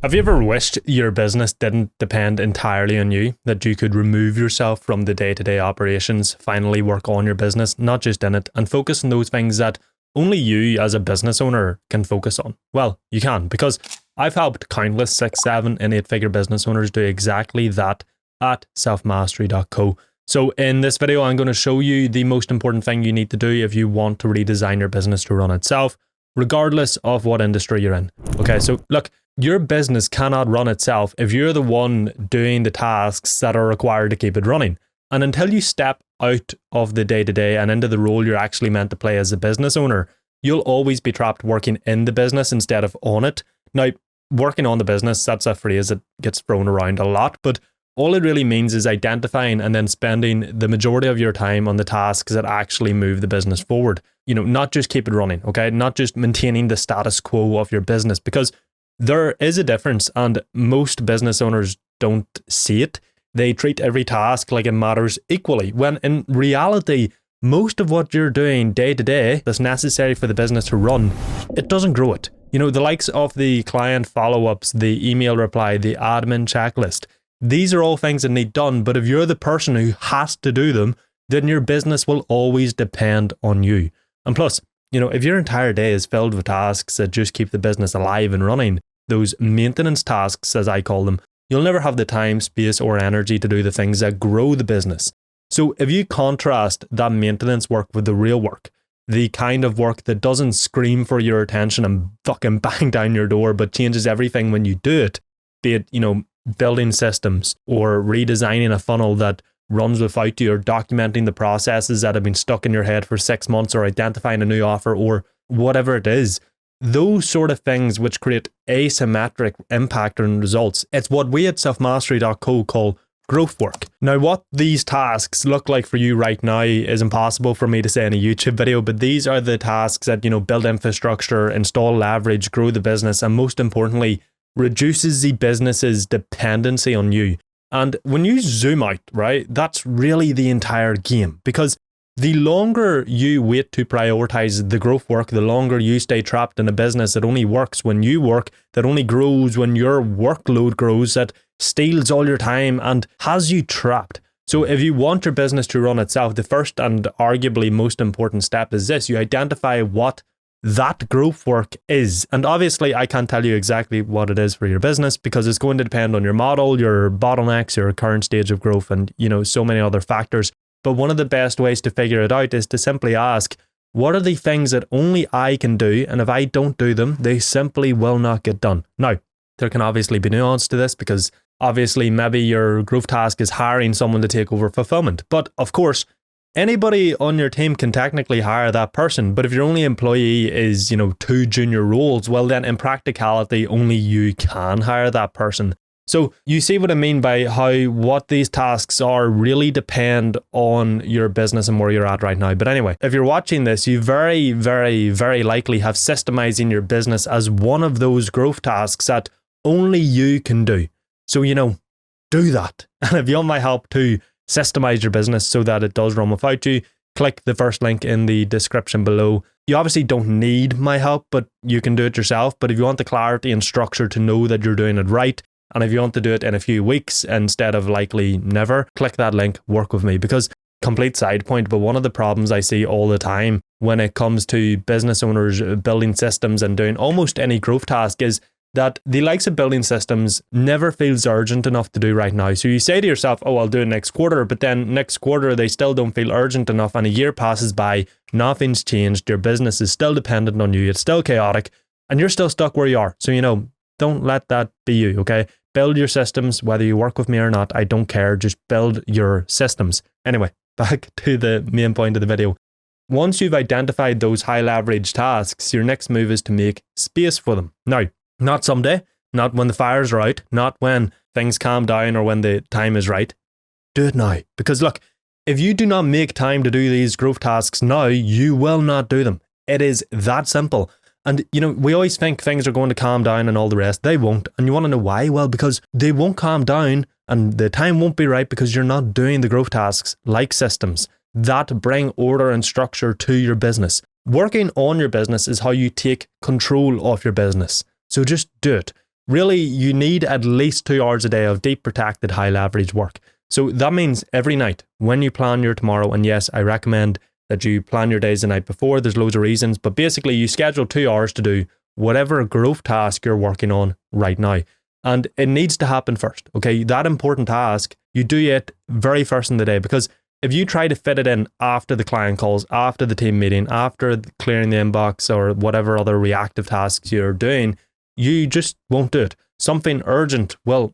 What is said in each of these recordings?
Have you ever wished your business didn't depend entirely on you, that you could remove yourself from the day-to-day operations, finally work on your business, not just in it, and focus on those things that only you as a business owner can focus on? Well, you can, because I've helped countless 6, 7, and 8-figure business owners do exactly that at selfmastery.co. So in this video, I'm going to show you the most important thing you need to do if you want to redesign your business to run itself, regardless of what industry you're in. Okay, so look, your business cannot run itself if you're the one doing the tasks that are required to keep it running. And until you step out of the day-to-day and into the role you're actually meant to play as a business owner, you'll always be trapped working in the business instead of on it. Now, working on the business, that's a phrase that gets thrown around a lot, but all it really means is identifying and then spending the majority of your time on the tasks that actually move the business forward. You know, not just keep it running, okay? Not just maintaining the status quo of your business, because there is a difference and most business owners don't see it. They treat every task like it matters equally, when in reality, most of what you're doing day to day that's necessary for the business to run, it doesn't grow it. You know, the likes of the client follow-ups, the email reply, the admin checklist, these are all things that need done, but if you're the person who has to do them, then your business will always depend on you. And plus, you know, if your entire day is filled with tasks that just keep the business alive and running, those maintenance tasks, as I call them, you'll never have the time, space, or energy to do the things that grow the business. So if you contrast that maintenance work with the real work, the kind of work that doesn't scream for your attention and fucking bang down your door, but changes everything when you do it, be it, you know, building systems or redesigning a funnel that runs without you, or documenting the processes that have been stuck in your head for 6 months, or identifying a new offer, or whatever it is, those sort of things which create asymmetric impact and results. It's what we at selfmastery.co call growth work. Now, what these tasks look like for you right now is impossible for me to say in a YouTube video, but these are the tasks that, you know, build infrastructure, install leverage, grow the business, and most importantly, reduces the business's dependency on you. And when you zoom out, right, that's really the entire game, because the longer you wait to prioritize the growth work, the longer you stay trapped in a business that only works when you work, that only grows when your workload grows, that steals all your time and has you trapped. So if you want your business to run itself, the first and arguably most important step is this: you identify what that growth work is. And obviously I can't tell you exactly what it is for your business, because it's going to depend on your model, your bottlenecks, your current stage of growth, and, you know, so many other factors. But one of the best ways to figure it out is to simply ask, what are the things that only I can do? And if I don't do them, they simply will not get done. Now, there can obviously be nuance to this, because obviously maybe your growth task is hiring someone to take over fulfillment. But of course, anybody on your team can technically hire that person. But if your only employee is, you know, 2 junior roles, well then in practicality, only you can hire that person. So you see what I mean by how what these tasks are really depend on your business and where you're at right now. But anyway, if you're watching this, you very, very, very likely have systemizing your business as one of those growth tasks that only you can do. So, you know, do that. And if you want my help to systemize your business so that it does run without you, click the first link in the description below. You obviously don't need my help, but you can do it yourself. But if you want the clarity and structure to know that you're doing it right, and if you want to do it in a few weeks instead of likely never, click that link, work with me. Because, complete side point, but one of the problems I see all the time when it comes to business owners building systems and doing almost any growth task is that the likes of building systems never feels urgent enough to do right now. So you say to yourself, oh, I'll do it next quarter, but then next quarter they still don't feel urgent enough, and a year passes by, nothing's changed, your business is still dependent on you, it's still chaotic, and you're still stuck where you are. So, you know, don't let that be you, okay? Build your systems, whether you work with me or not, I don't care, just build your systems. Anyway, back to the main point of the video. Once you've identified those high leverage tasks, your next move is to make space for them. Now, not someday, not when the fires are out, not when things calm down or when the time is right. Do it now. Because look, if you do not make time to do these growth tasks now, you will not do them. It is that simple. And, you know, we always think things are going to calm down and all the rest. They won't. And you want to know why? Well, because they won't calm down and the time won't be right because you're not doing the growth tasks like systems that bring order and structure to your business. Working on your business is how you take control of your business. So just do it. really you need at least 2 hours a day of deep protected high leverage work. So that means every night when you plan your tomorrow, and yes, I recommend that you plan your days the night before. There's loads of reasons, but basically you schedule 2 hours to do whatever growth task you're working on right now. And it needs to happen first. Okay, that important task, you do it very first in the day, because if you try to fit it in after the client calls, after the team meeting, after clearing the inbox or whatever other reactive tasks you're doing, you just won't do it. Something urgent will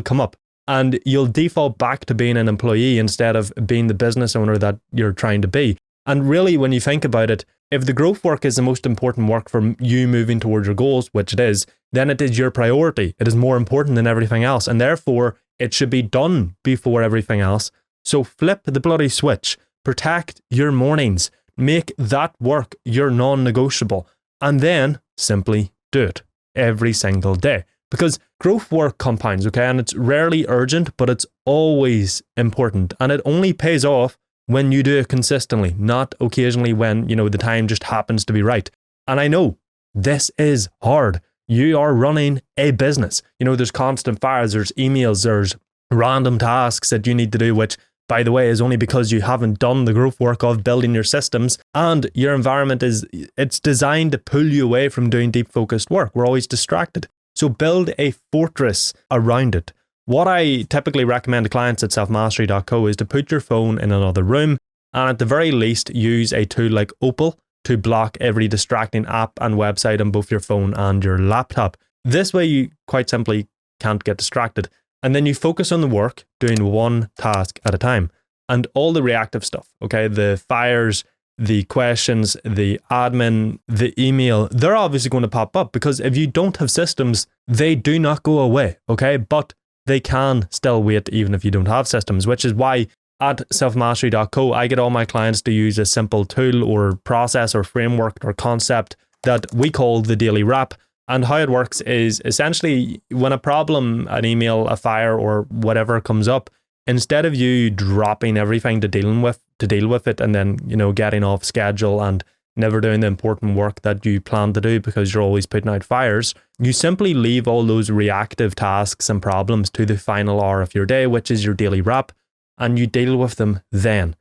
come up, and you'll default back to being an employee instead of being the business owner that you're trying to be. And really, when you think about it, if the growth work is the most important work for you moving towards your goals, which it is, then it is your priority. It is more important than everything else, and therefore it should be done before everything else. So flip the bloody switch, protect your mornings, make that work your non-negotiable, and then simply do it every single day. Because growth work compounds, okay, and it's rarely urgent, but it's always important, and it only pays off when you do it consistently, not occasionally when, the time just happens to be right. And I know this is hard. You are running a business. There's constant fires, there's emails, there's random tasks that you need to do, which, by the way, is only because you haven't done the growth work of building your systems, and your environment it's designed to pull you away from doing deep focused work. We're always distracted. So build a fortress around it. What I typically recommend to clients at selfmastery.co is to put your phone in another room, and at the very least use a tool like Opal to block every distracting app and website on both your phone and your laptop. This way you quite simply can't get distracted. And then you focus on the work, doing one task at a time. And all the reactive stuff, okay, the fires, the questions, the admin, the email, they're obviously going to pop up, because if you don't have systems, they do not go away, okay? But they can still wait even if you don't have systems, which is why at selfmastery.co, I get all my clients to use a simple tool or process or framework or concept that we call the daily wrap. And how it works is essentially when a problem, an email, a fire, or whatever comes up, instead of you dropping everything to deal with it and then, getting off schedule and never doing the important work that you plan to do because you're always putting out fires, you simply leave all those reactive tasks and problems to the final hour of your day, which is your daily wrap, and you deal with them then.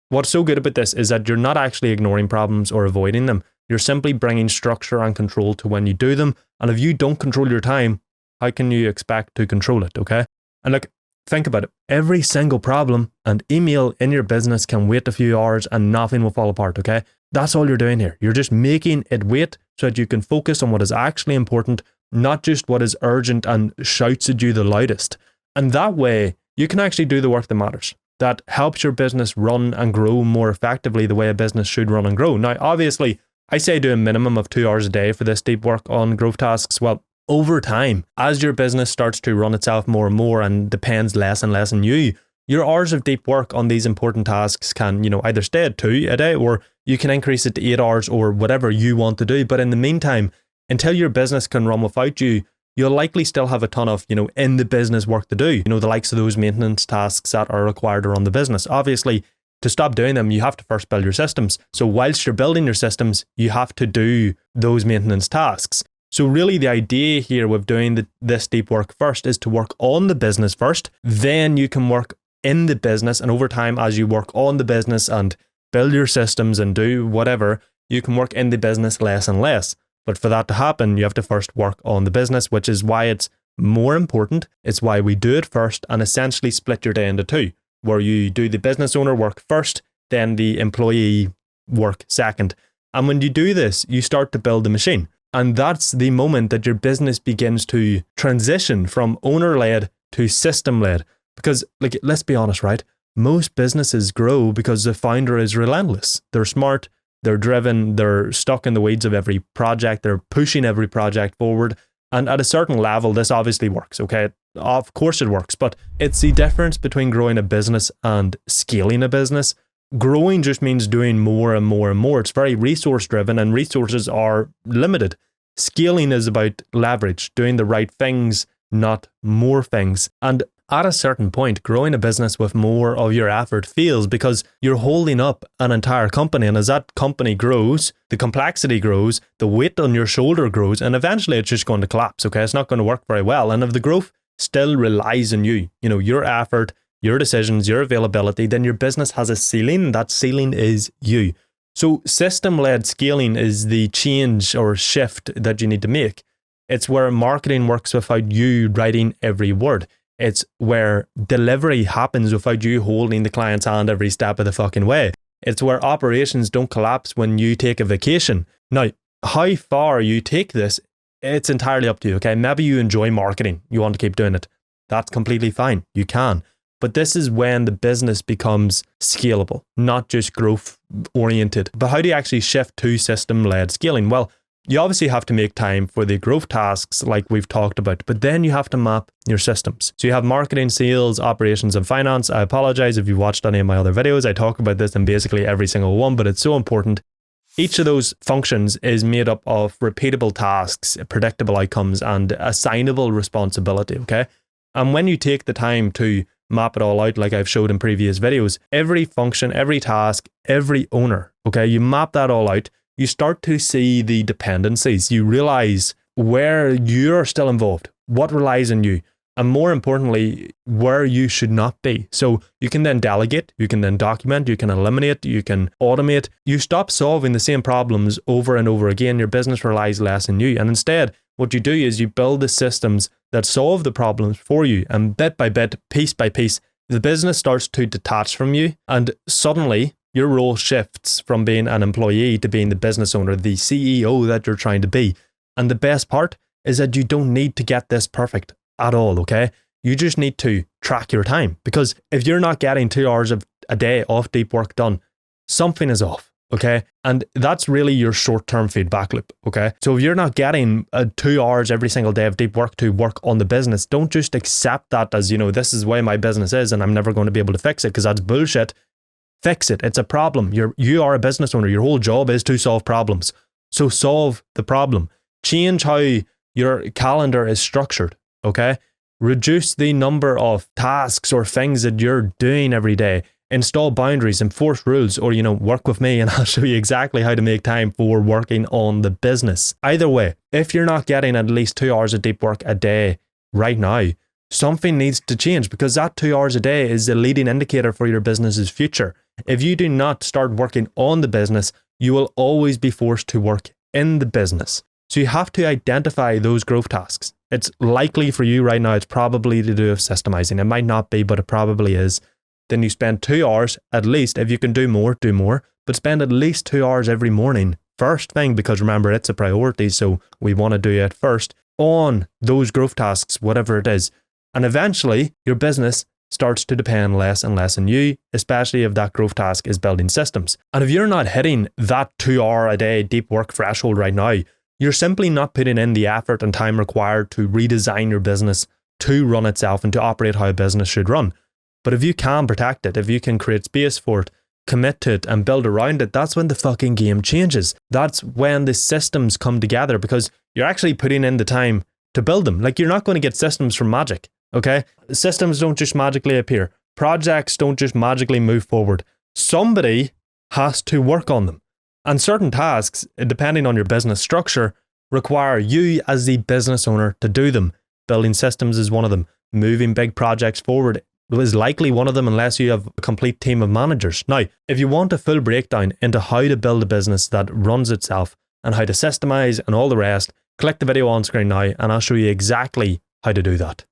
What's so good about this is that you're not actually ignoring problems or avoiding them. You're simply bringing structure and control to when you do them. And if you don't control your time, how can you expect to control it, okay? And look, think about it. Every single problem and email in your business can wait a few hours and nothing will fall apart, okay? That's all you're doing here. You're just making it wait so that you can focus on what is actually important, not just what is urgent and shouts at you the loudest. And that way, you can actually do the work that matters, that helps your business run and grow more effectively the way a business should run and grow. Now, obviously, I say do a minimum of 2 hours a day for this deep work on growth tasks. Well, over time, as your business starts to run itself more and more and depends less and less on you, your hours of deep work on these important tasks can, either stay at 2 a day, or you can increase it to 8 hours or whatever you want to do. But in the meantime, until your business can run without you, you'll likely still have a ton of, in the business work to do, the likes of those maintenance tasks that are required to run the business. Obviously, to stop doing them, you have to first build your systems. So whilst you're building your systems, you have to do those maintenance tasks. So really the idea here with doing this deep work first is to work on the business first, then you can work in the business, and over time as you work on the business and build your systems and do whatever, you can work in the business less and less. But for that to happen, you have to first work on the business, which is why it's more important. It's why we do it first and essentially split your day into two, where you do the business owner work first, then the employee work second. And when you do this, you start to build the machine. And that's the moment that your business begins to transition from owner-led to system-led. Because, let's be honest, right? Most businesses grow because the founder is relentless. They're smart, they're driven, they're stuck in the weeds of every project, they're pushing every project forward. And at a certain level, this obviously works, okay? Of course it works, but it's the difference between growing a business and scaling a business. Growing just means doing more and more and more. It's very resource driven and resources are limited. Scaling is about leverage, doing the right things, not more things. And at a certain point, growing a business with more of your effort fails because you're holding up an entire company. And as that company grows, the complexity grows, the weight on your shoulder grows, and eventually it's just going to collapse, okay? It's not going to work very well. And if the growth still relies on you, your effort, your decisions, your availability, then your business has a ceiling. That ceiling is you. So system-led scaling is the change or shift that you need to make. It's where marketing works without you writing every word. It's where delivery happens without you holding the client's hand every step of the fucking way. It's where operations don't collapse when you take a vacation. Now, how far you take this, it's entirely up to you, okay? Maybe you enjoy marketing. You want to keep doing it. That's completely fine. You can. But this is when the business becomes scalable, not just growth oriented. But how do you actually shift to system-led scaling? Well, you obviously have to make time for the growth tasks like we've talked about, but then you have to map your systems. So you have marketing, sales, operations, and finance. I apologize if you watched any of my other videos. I talk about this in basically every single one, but it's so important. Each of those functions is made up of repeatable tasks, predictable outcomes, and assignable responsibility, okay? And when you take the time to map it all out like I've showed in previous videos, every function, every task, every owner, okay, you map that all out, you start to see the dependencies. You realize where you're still involved, what relies on you, and more importantly, where you should not be. So you can then delegate, you can then document, you can eliminate, you can automate. You stop solving the same problems over and over again. Your business relies less on you. And instead, what you do is you build the systems that solve the problems for you, and bit by bit, piece by piece, the business starts to detach from you, and suddenly your role shifts from being an employee to being the business owner, the CEO that you're trying to be. And the best part is that you don't need to get this perfect at all, okay? You just need to track your time, because if you're not getting 2 hours of a day of deep work done, something is off. Okay. And that's really your short-term feedback loop. Okay. So if you're not getting 2 hours every single day of deep work to work on the business, don't just accept that as, this is why my business is and I'm never going to be able to fix it, because that's bullshit. Fix it. It's a problem. You are a business owner. Your whole job is to solve problems. So solve the problem. Change how your calendar is structured. Okay. Reduce the number of tasks or things that you're doing every day. Install boundaries, enforce rules, or, work with me and I'll show you exactly how to make time for working on the business. Either way, if you're not getting at least 2 hours of deep work a day right now, something needs to change, because that 2 hours a day is the leading indicator for your business's future. If you do not start working on the business, you will always be forced to work in the business. So you have to identify those growth tasks. It's likely for you right now, it's probably to do with systemizing. It might not be, but it probably is. Then you spend 2 hours, at least. If you can do more, but spend at least 2 hours every morning, first thing, because remember, it's a priority, so we want to do it first, on those growth tasks, whatever it is. And eventually, your business starts to depend less and less on you, especially if that growth task is building systems. And if you're not hitting that 2 hour a day deep work threshold right now, you're simply not putting in the effort and time required to redesign your business to run itself and to operate how a business should run. But if you can protect it, if you can create space for it, commit to it and build around it, that's when the fucking game changes. That's when the systems come together, because you're actually putting in the time to build them. Like, you're not going to get systems from magic, okay? Systems don't just magically appear. Projects don't just magically move forward. Somebody has to work on them. And certain tasks, depending on your business structure, require you as the business owner to do them. Building systems is one of them. Moving big projects forward is likely one of them, unless you have a complete team of managers. Now, if you want a full breakdown into how to build a business that runs itself and how to systemize and all the rest, click the video on screen now and I'll show you exactly how to do that.